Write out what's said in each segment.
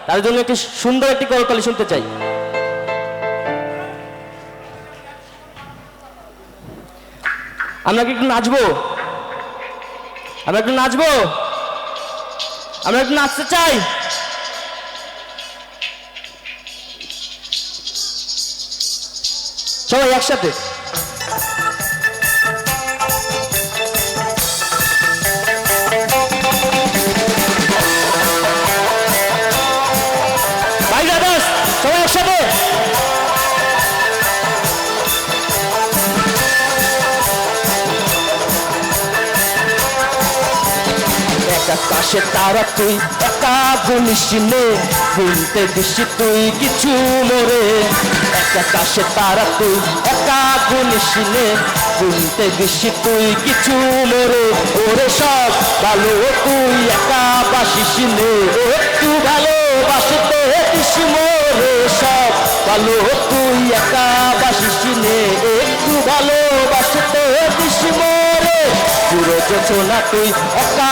তার জন্য একটি সুন্দর একটি করতালি শুনতে চাই। আমরা কি একটু নাচবো? আমরা একটু নাচবো? আমরা একটু নাচতে চাই। সবাই একসাথে। ভাই দাদাস সবাই একসাথে। আকাশে তারা তুই একা গুনিস নে, গুনতে দিসি তুই কিছু মোরে। আকাশে তারা তুই একা গুনিস নে, গুনতে দিসি তুই কিছু মোরে। ওরে সব ভালো তুই একা বাসিস নে, একটু ভালোবাসতে দিস মোরে। সব ভালো তুই একা বাসিস নে, একটু ভালোবাসতে দিস মোরে। পুরো যোচনা তুই একা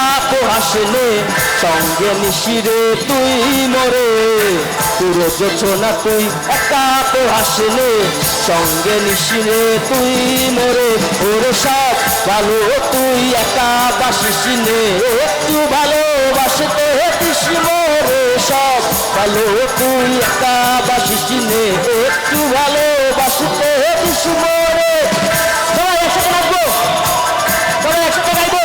হাসলে, সঙ্গে নিশিরে তুই মোরে। পুরো যোচনা তুই একা হাসলে, সঙ্গে নিশিরে তুই মোরে। ওরে সব ভালো তুই একা বাসিস নে, একটু ভালোবাসতে দিস মোরে। সব ভালো তুই একা বাসিস নে, একটু ভালোবাসতে দিস মোরে। সবাই একসাথে নাচবো, সবাই একসাথে গাইবো।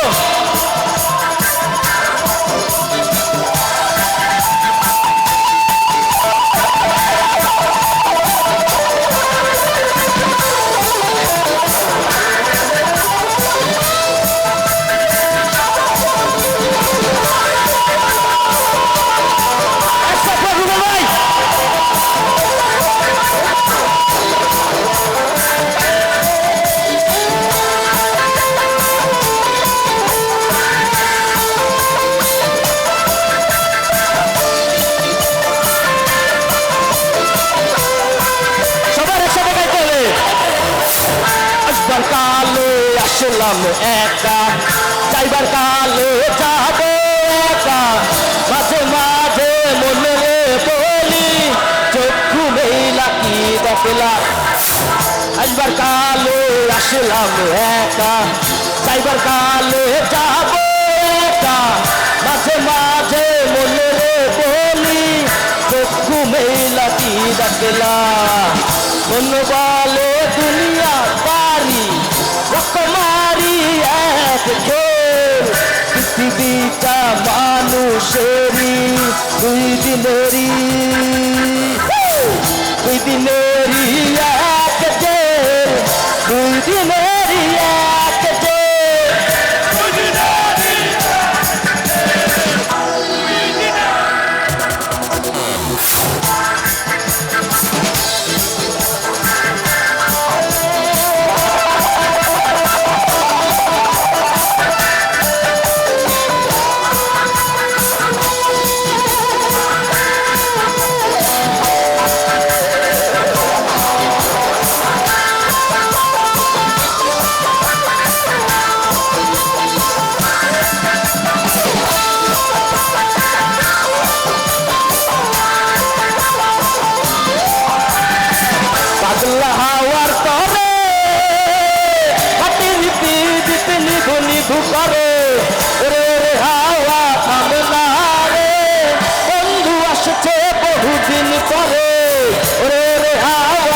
কালে আসলাম একা, যাইবার কালে যাব একা। মাঝে মাঝে মনে বলি, চক্ষু মেলা কি দেখলা। আসবার কালে আসলাম একা, যাইবার কালে যাব একা। মাঝে মাঝে মনে বলি, চক্ষু মেলা কি দেখলা। মন বলে দুনিয়া পারি, রকমারি এক খেল। পৃথিবীটা মানুষেরই দুই দিনেরই, দুই দিনেরই এক জেল, দুই দিনেরই এক জেল। পাগলা হাওয়ার তরে হাতির পিদিত নিভু নিভু করে। রে রে হাওয়া থামে না রে, বন্ধু আসছে বহুদিন পরে। রে রে হাওয়া